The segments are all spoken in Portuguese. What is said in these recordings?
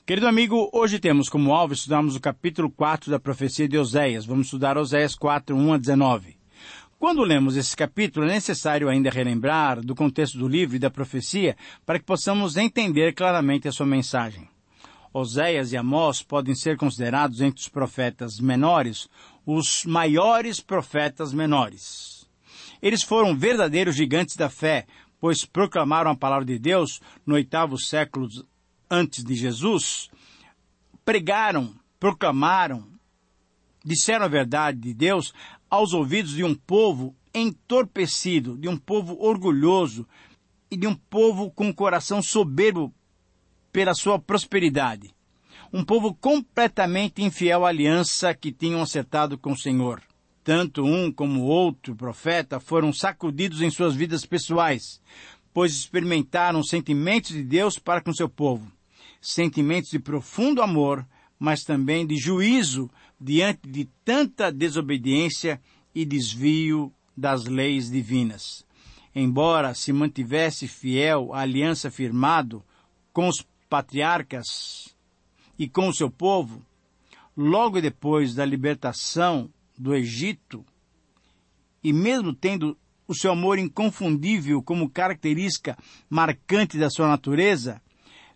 Querido amigo, hoje temos como alvo estudarmos o capítulo 4 da profecia de Oséias. Vamos estudar Oséias 4, 1 a 19. Quando lemos esse capítulo, é necessário ainda relembrar do contexto do livro e da profecia para que possamos entender claramente a sua mensagem. Oséias e Amós podem ser considerados entre os profetas menores os maiores profetas menores. Eles foram verdadeiros gigantes da fé, pois proclamaram a palavra de Deus no 8º século antes de Jesus, pregaram, proclamaram, disseram a verdade de Deus aos ouvidos de um povo entorpecido, de um povo orgulhoso e de um povo com o coração soberbo pela sua prosperidade. Um povo completamente infiel à aliança que tinham acertado com o Senhor. Tanto um como o outro profeta foram sacudidos em suas vidas pessoais, pois experimentaram os sentimentos de Deus para com seu povo. Sentimentos de profundo amor, mas também de juízo diante de tanta desobediência e desvio das leis divinas. Embora se mantivesse fiel à aliança firmado com os patriarcas e com o seu povo, logo depois da libertação do Egito, e mesmo tendo o seu amor inconfundível como característica marcante da sua natureza,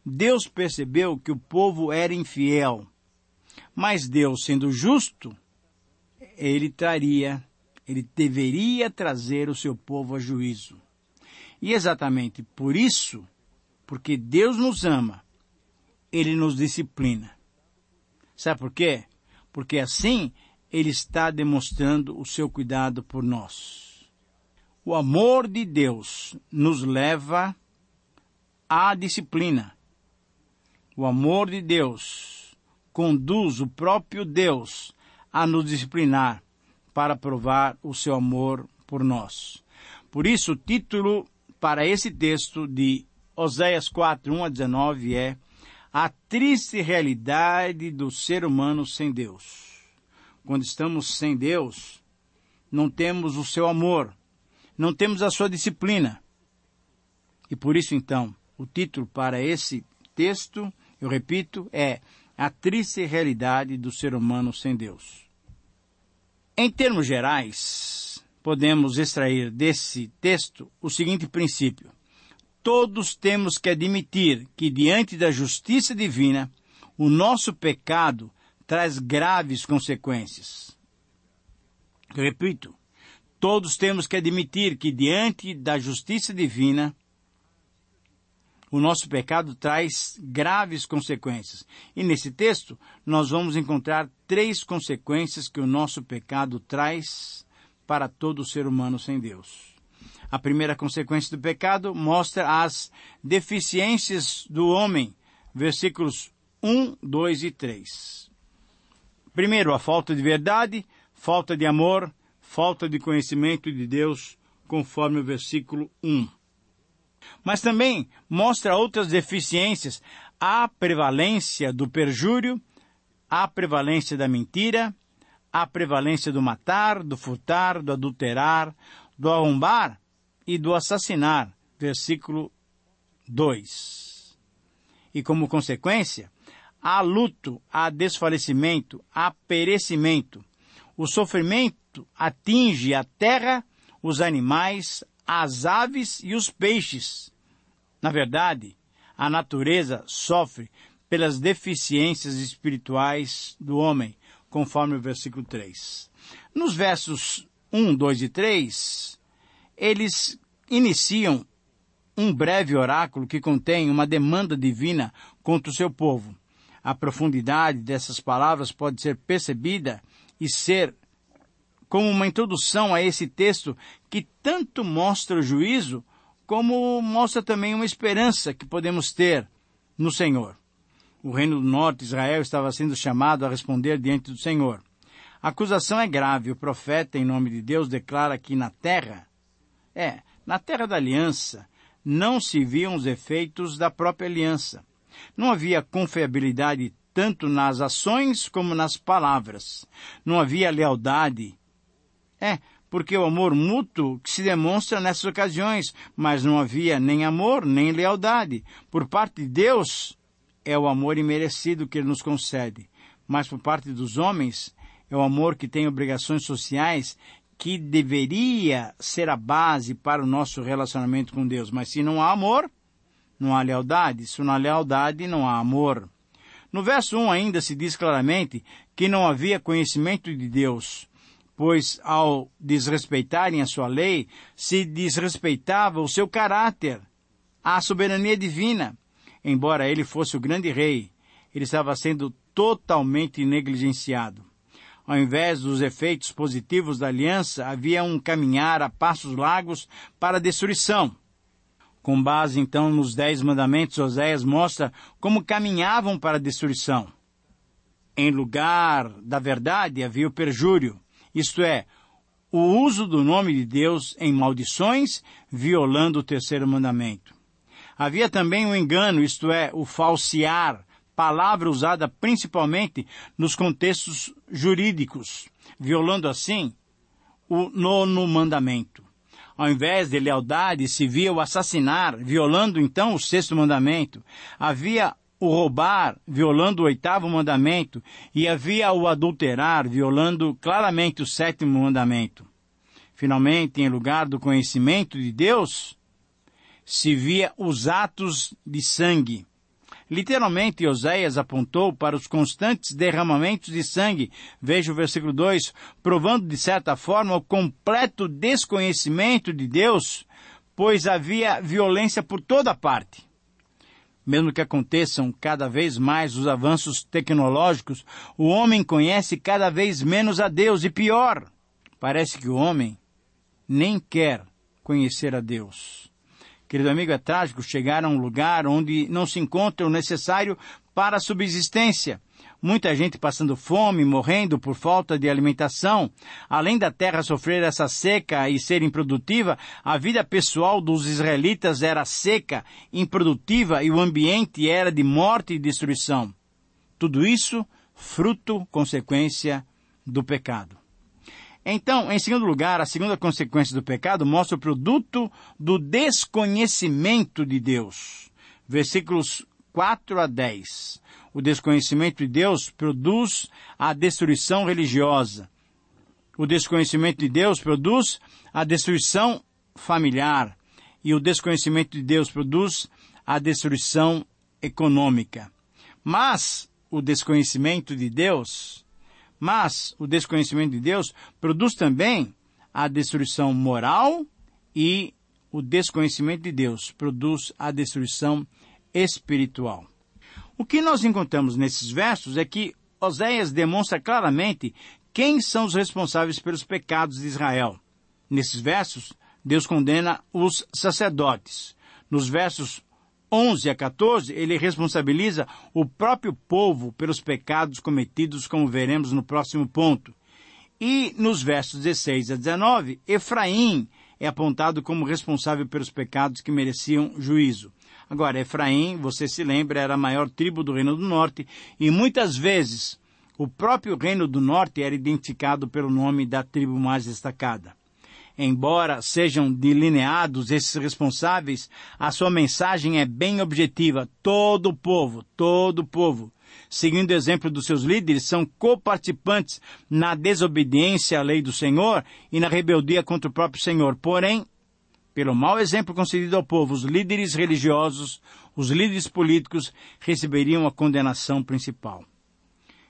Deus percebeu que o povo era infiel. Mas Deus, sendo justo, ele deveria trazer o seu povo a juízo. E exatamente por isso, porque Deus nos ama, ele nos disciplina. Sabe por quê? Porque assim ele está demonstrando o seu cuidado por nós. O amor de Deus nos leva à disciplina. O amor de Deus conduz o próprio Deus a nos disciplinar para provar o seu amor por nós. Por isso, o título para esse texto de Oséias 4, 1 a 19 é A Triste Realidade do Ser Humano Sem Deus. Quando estamos sem Deus, não temos o seu amor, não temos a sua disciplina. E por isso, então, o título para esse texto, eu repito, é A Triste Realidade do Ser Humano Sem Deus. Em termos gerais, podemos extrair desse texto o seguinte princípio. Todos temos que admitir que, diante da justiça divina, o nosso pecado traz graves consequências. Eu repito, todos temos que admitir que, diante da justiça divina, o nosso pecado traz graves consequências. E nesse texto, nós vamos encontrar 3 consequências que o nosso pecado traz para todo ser humano sem Deus. A primeira consequência do pecado mostra as deficiências do homem, versículos 1, 2 e 3. Primeiro, a falta de verdade, falta de amor, falta de conhecimento de Deus, conforme o versículo 1. Mas também mostra outras deficiências, a prevalência do perjúrio, a prevalência da mentira, a prevalência do matar, do furtar, do adulterar, do arrombar e do assassinar, versículo 2. E como consequência, há luto, há desfalecimento, há perecimento. O sofrimento atinge a terra, os animais, as aves e os peixes. Na verdade, a natureza sofre pelas deficiências espirituais do homem, conforme o versículo 3. Nos versos 1, 2 e 3, eles iniciam um breve oráculo que contém uma demanda divina contra o seu povo. A profundidade dessas palavras pode ser percebida e ser como uma introdução a esse texto que tanto mostra o juízo, como mostra também uma esperança que podemos ter no Senhor. O reino do norte, Israel, estava sendo chamado a responder diante do Senhor. A acusação é grave. O profeta, em nome de Deus, declara que na terra da aliança, não se viam os efeitos da própria aliança. Não havia confiabilidade tanto nas ações como nas palavras. Não havia lealdade. Porque o amor mútuo que se demonstra nessas ocasiões, mas não havia nem amor, nem lealdade. Por parte de Deus, é o amor imerecido que Ele nos concede, mas por parte dos homens é o amor que tem obrigações sociais que deveria ser a base para o nosso relacionamento com Deus. Mas se não há amor, não há lealdade. Se não há lealdade, não há amor. No verso 1 ainda se diz claramente que não havia conhecimento de Deus, pois ao desrespeitarem a sua lei, se desrespeitava o seu caráter, a soberania divina. Embora ele fosse o grande rei, ele estava sendo totalmente negligenciado. Ao invés dos efeitos positivos da aliança, havia um caminhar a passos largos para a destruição. Com base, então, nos 10 mandamentos, Oséias mostra como caminhavam para a destruição. Em lugar da verdade, havia o perjúrio, isto é, o uso do nome de Deus em maldições, violando o 3º mandamento. Havia também o engano, isto é, o falsear, palavra usada principalmente nos contextos jurídicos, violando assim o 9º mandamento. Ao invés de lealdade, se via o assassinar, violando então o 6º mandamento. Havia o roubar, violando o 8º mandamento, e havia o adulterar, violando claramente o 7º mandamento. Finalmente, em lugar do conhecimento de Deus, se via os atos de sangue. Literalmente, Oséias apontou para os constantes derramamentos de sangue. Veja o versículo 2, provando de certa forma o completo desconhecimento de Deus, pois havia violência por toda parte. Mesmo que aconteçam cada vez mais os avanços tecnológicos, o homem conhece cada vez menos a Deus, e pior, parece que o homem nem quer conhecer a Deus. Querido amigo, é trágico chegar a um lugar onde não se encontra o necessário para a subsistência. Muita gente passando fome, morrendo por falta de alimentação. Além da terra sofrer essa seca e ser improdutiva, a vida pessoal dos israelitas era seca, improdutiva, e o ambiente era de morte e destruição. Tudo isso fruto, consequência do pecado. Então, em segundo lugar, a segunda consequência do pecado mostra o produto do desconhecimento de Deus. Versículos 4 a 10. O desconhecimento de Deus produz a destruição religiosa. O desconhecimento de Deus produz a destruição familiar. E o desconhecimento de Deus produz a destruição econômica. Mas o desconhecimento de Deus produz também a destruição moral, e o desconhecimento de Deus produz a destruição espiritual. O que nós encontramos nesses versos é que Oséias demonstra claramente quem são os responsáveis pelos pecados de Israel. Nesses versos, Deus condena os sacerdotes. Nos versos 11 a 14, ele responsabiliza o próprio povo pelos pecados cometidos, como veremos no próximo ponto. E nos versos 16 a 19, Efraim é apontado como responsável pelos pecados que mereciam juízo. Agora, Efraim, você se lembra, era a maior tribo do Reino do Norte, e muitas vezes o próprio Reino do Norte era identificado pelo nome da tribo mais destacada. Embora sejam delineados esses responsáveis, a sua mensagem é bem objetiva. Todo o povo, seguindo o exemplo dos seus líderes, são coparticipantes na desobediência à lei do Senhor e na rebeldia contra o próprio Senhor. Porém, pelo mau exemplo concedido ao povo, os líderes religiosos, os líderes políticos, receberiam a condenação principal.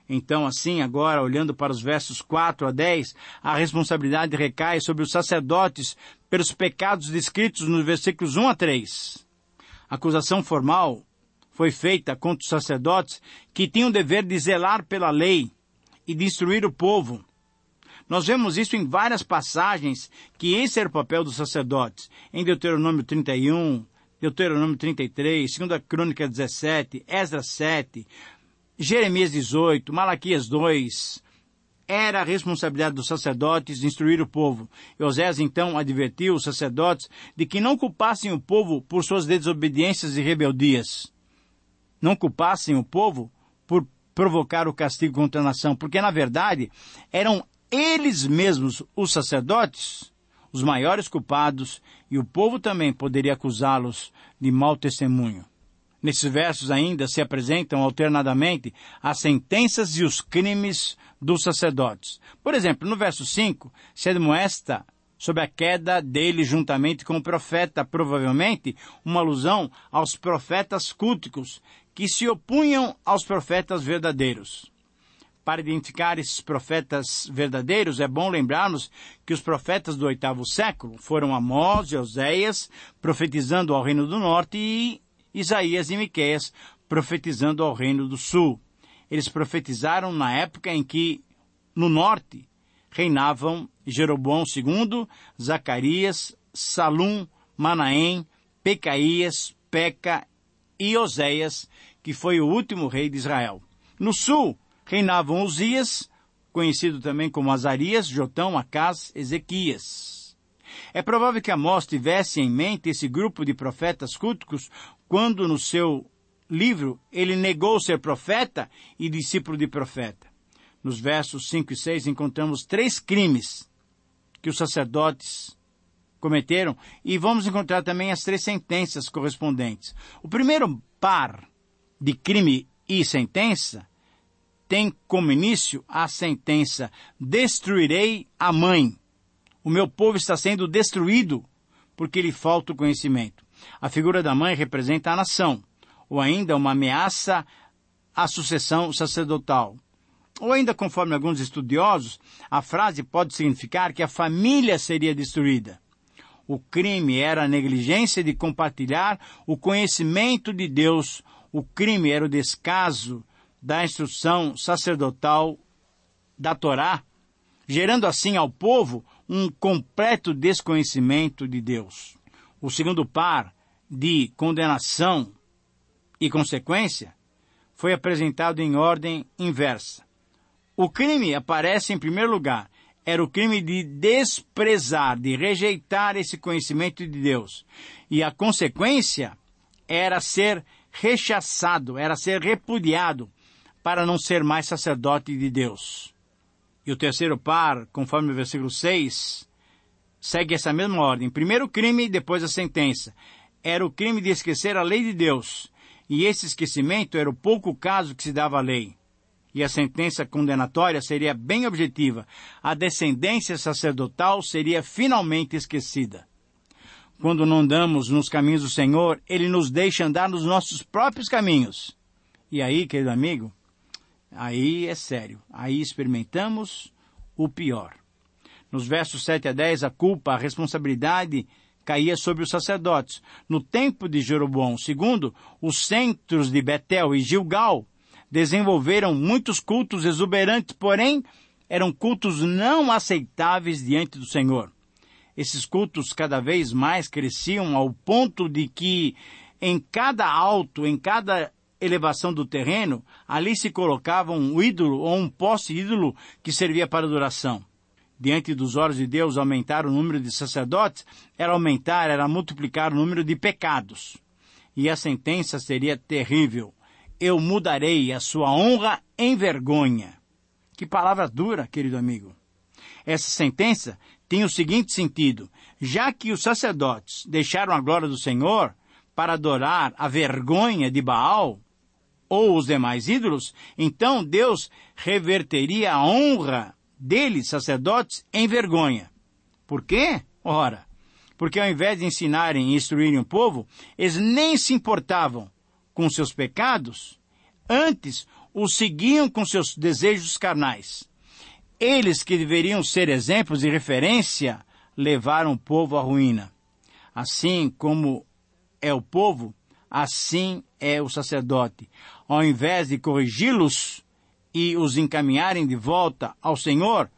Então, assim, agora, olhando para os versos 4 a 10, a responsabilidade recai sobre os sacerdotes pelos pecados descritos nos versículos 1 a 3. A acusação formal foi feita contra os sacerdotes que tinham o dever de zelar pela lei e de instruir o povo. Nós vemos isso em várias passagens, que esse era o papel dos sacerdotes. Em Deuteronômio 31, Deuteronômio 33, 2 Crônica 17, Esdras 7, Jeremias 18, Malaquias 2, era a responsabilidade dos sacerdotes instruir o povo. E Oséias então advertiu os sacerdotes de que não culpassem o povo por suas desobediências e rebeldias. Não culpassem o povo por provocar o castigo contra a nação, porque na verdade eram eles mesmos, os sacerdotes, os maiores culpados, e o povo também poderia acusá-los de mau testemunho. Nesses versos ainda se apresentam alternadamente as sentenças e os crimes dos sacerdotes. Por exemplo, no verso 5, se admoesta sobre a queda dele juntamente com o profeta, provavelmente uma alusão aos profetas culticos, que se opunham aos profetas verdadeiros. Para identificar esses profetas verdadeiros, é bom lembrarmos que os profetas do 8º século foram Amós e Oséias, profetizando ao reino do norte, e Isaías e Miqueias, profetizando ao reino do sul. Eles profetizaram na época em que, no norte, reinavam Jeroboão II, Zacarias, Salum, Manaém, Pecaías, Peca e Oséias, que foi o último rei de Israel. No sul, reinavam Uzias, conhecido também como Azarias, Jotão, Acás, Ezequias. É provável que Amós tivesse em mente esse grupo de profetas culticos quando, no seu livro, ele negou ser profeta e discípulo de profeta. Nos versos 5 e 6 encontramos 3 crimes que os sacerdotes cometeram e vamos encontrar também as 3 sentenças correspondentes. O primeiro par de crime e sentença tem como início a sentença: destruirei a mãe. O meu povo está sendo destruído porque lhe falta o conhecimento. A figura da mãe representa a nação, ou ainda uma ameaça à sucessão sacerdotal. Ou ainda, conforme alguns estudiosos, a frase pode significar que a família seria destruída. O crime era a negligência de compartilhar o conhecimento de Deus. O crime era o descaso da instrução sacerdotal da Torá, gerando assim ao povo um completo desconhecimento de Deus. O segundo par de condenação e consequência foi apresentado em ordem inversa. O crime aparece em primeiro lugar. Era o crime de desprezar, de rejeitar esse conhecimento de Deus. E a consequência era ser rechaçado, era ser repudiado, para não ser mais sacerdote de Deus. E o terceiro par, conforme o versículo 6, segue essa mesma ordem. Primeiro o crime e depois a sentença. Era o crime de esquecer a lei de Deus. E esse esquecimento era o pouco caso que se dava à lei. E a sentença condenatória seria bem objetiva. A descendência sacerdotal seria finalmente esquecida. Quando não andamos nos caminhos do Senhor, Ele nos deixa andar nos nossos próprios caminhos. E aí, querido amigo, aí é sério. Aí experimentamos o pior. Nos versos 7 a 10, a culpa, a responsabilidade caía sobre os sacerdotes. No tempo de Jeroboão II, os centros de Betel e Gilgal desenvolveram muitos cultos exuberantes, porém, eram cultos não aceitáveis diante do Senhor. Esses cultos cada vez mais cresciam ao ponto de que em cada alto, em cada elevação do terreno, ali se colocava um ídolo ou um poste ídolo que servia para adoração. Diante dos olhos de Deus, aumentar o número de sacerdotes era multiplicar o número de pecados. E a sentença seria terrível. Eu mudarei a sua honra em vergonha. Que palavra dura, querido amigo. Essa sentença tem o seguinte sentido: já que os sacerdotes deixaram a glória do Senhor para adorar a vergonha de Baal ou os demais ídolos, então Deus reverteria a honra deles, sacerdotes, em vergonha. Por quê? Ora, porque ao invés de ensinarem e instruírem o povo, eles nem se importavam com seus pecados, antes os seguiam com seus desejos carnais. Eles que deveriam ser exemplos e referência, levaram o povo à ruína. Assim como é o povo, assim é o sacerdote. Ao invés de corrigi-los e os encaminharem de volta ao Senhor,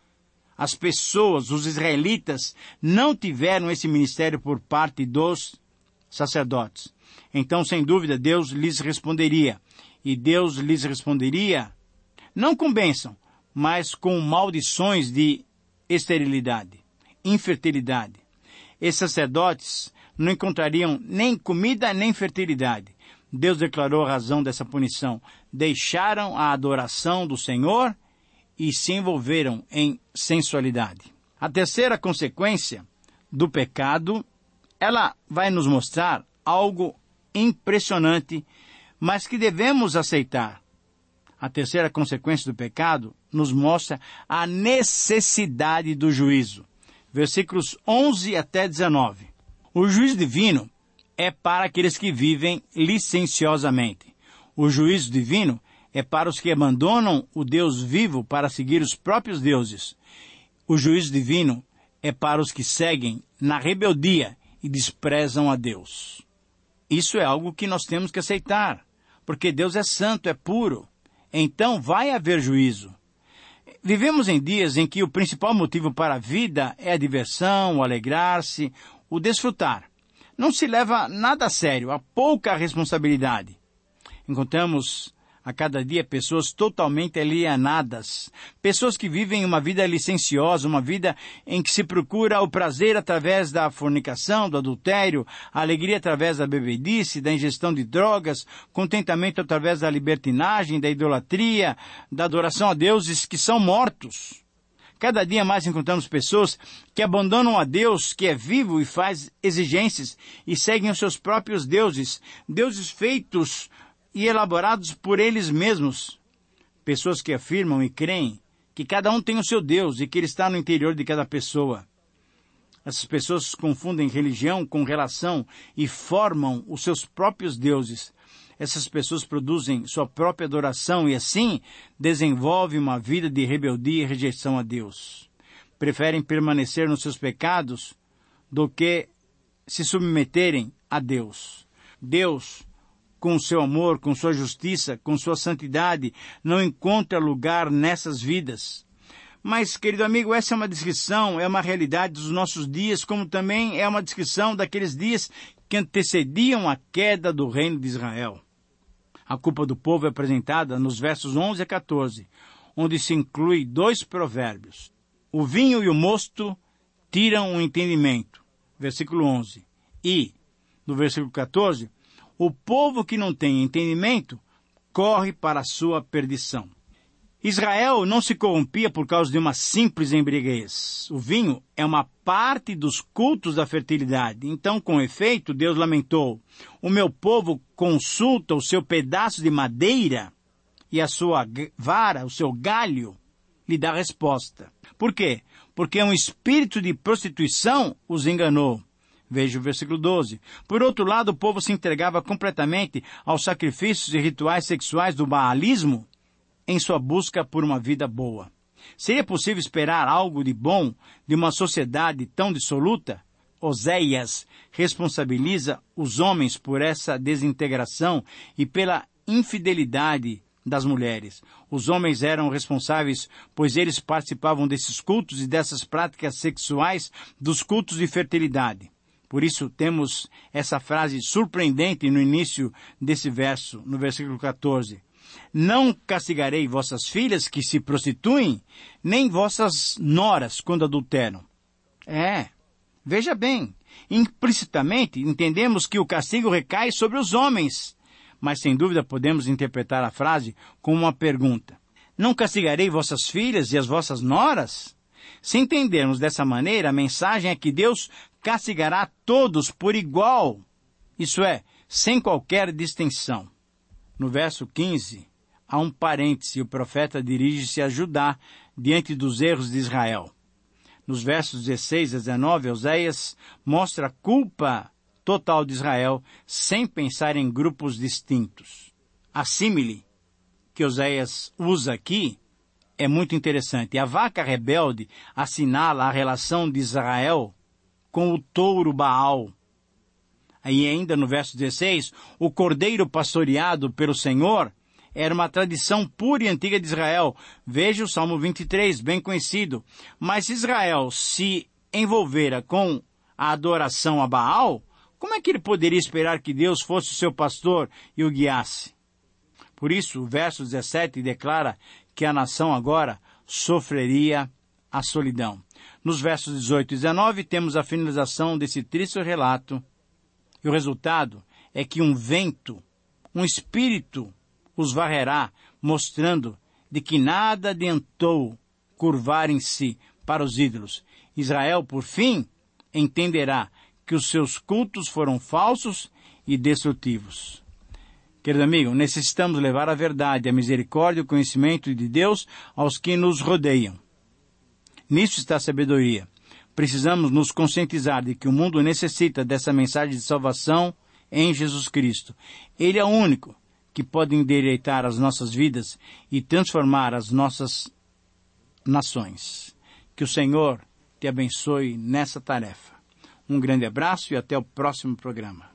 as pessoas, os israelitas, não tiveram esse ministério por parte dos sacerdotes. Então, sem dúvida, Deus lhes responderia. E Deus lhes responderia não com bênção, mas com maldições de esterilidade, infertilidade. Esses sacerdotes não encontrariam nem comida nem fertilidade. Deus declarou a razão dessa punição. Deixaram a adoração do Senhor e se envolveram em sensualidade. A terceira consequência do pecado, ela vai nos mostrar algo impressionante mas que devemos aceitar. A terceira consequência do pecado nos mostra a necessidade do juízo. Versículos 11 até 19. O juízo divino é para aqueles que vivem licenciosamente. O juízo divino é para os que abandonam o Deus vivo para seguir os próprios deuses. O juízo divino é para os que seguem na rebeldia e desprezam a Deus. Isso é algo que nós temos que aceitar, porque Deus é santo, é puro. Então vai haver juízo. Vivemos em dias em que o principal motivo para a vida é a diversão, o alegrar-se, o desfrutar. Não se leva nada a sério, há pouca responsabilidade. Encontramos a cada dia pessoas totalmente alienadas, pessoas que vivem uma vida licenciosa, uma vida em que se procura o prazer através da fornicação, do adultério, a alegria através da bebedice, da ingestão de drogas, contentamento através da libertinagem, da idolatria, da adoração a deuses que são mortos. Cada dia mais encontramos pessoas que abandonam a Deus, que é vivo e faz exigências, e seguem os seus próprios deuses, deuses feitos e elaborados por eles mesmos. Pessoas que afirmam e creem que cada um tem o seu Deus e que ele está no interior de cada pessoa. Essas pessoas confundem religião com relação e formam os seus próprios deuses. Essas pessoas produzem sua própria adoração e assim desenvolvem uma vida de rebeldia e rejeição a Deus. Preferem permanecer nos seus pecados do que se submeterem a Deus. Deus, com seu amor, com sua justiça, com sua santidade, não encontra lugar nessas vidas. Mas, querido amigo, essa é uma descrição, é uma realidade dos nossos dias, como também é uma descrição daqueles dias que antecediam a queda do reino de Israel. A culpa do povo é apresentada nos versos 11 a 14, onde se inclui 2 provérbios. O vinho e o mosto tiram o entendimento, versículo 11. E, no versículo 14, o povo que não tem entendimento corre para a sua perdição. Israel não se corrompia por causa de uma simples embriaguez. O vinho é uma parte dos cultos da fertilidade. Então, com efeito, Deus lamentou: o meu povo consulta o seu pedaço de madeira e a sua vara, o seu galho, lhe dá resposta. Por quê? Porque um espírito de prostituição os enganou. Veja o versículo 12. Por outro lado, o povo se entregava completamente aos sacrifícios e rituais sexuais do baalismo em sua busca por uma vida boa. Seria possível esperar algo de bom de uma sociedade tão dissoluta? Oséias responsabiliza os homens por essa desintegração e pela infidelidade das mulheres. Os homens eram responsáveis, pois eles participavam desses cultos e dessas práticas sexuais dos cultos de fertilidade. Por isso temos essa frase surpreendente no início desse verso, no versículo 14. Não castigarei vossas filhas que se prostituem, nem vossas noras quando adulteram. Veja bem, implicitamente entendemos que o castigo recai sobre os homens, mas sem dúvida podemos interpretar a frase como uma pergunta. Não castigarei vossas filhas e as vossas noras? Se entendermos dessa maneira, a mensagem é que Deus castigará todos por igual, isso é, sem qualquer distinção. No verso 15, há um parêntese, o profeta dirige-se a Judá diante dos erros de Israel. Nos versos 16 a 19, Oséias mostra a culpa total de Israel sem pensar em grupos distintos. A símile que Oséias usa aqui é muito interessante. A vaca rebelde assinala a relação de Israel com o touro Baal. Aí ainda no verso 16, o cordeiro pastoreado pelo Senhor era uma tradição pura e antiga de Israel. Veja o Salmo 23, bem conhecido. Mas se Israel se envolvera com a adoração a Baal, como é que ele poderia esperar que Deus fosse o seu pastor e o guiasse? Por isso, o verso 17 declara que a nação agora sofreria a solidão. Nos versos 18 e 19, temos a finalização desse triste relato. E o resultado é que um vento, um espírito, os varrerá, mostrando de que nada adiantou curvarem-se para os ídolos. Israel, por fim, entenderá que os seus cultos foram falsos e destrutivos. Querido amigo, necessitamos levar a verdade, a misericórdia e o conhecimento de Deus aos que nos rodeiam. Nisso está a sabedoria. Precisamos nos conscientizar de que o mundo necessita dessa mensagem de salvação em Jesus Cristo. Ele é o único que pode endireitar as nossas vidas e transformar as nossas nações. Que o Senhor te abençoe nessa tarefa. Um grande abraço e até o próximo programa.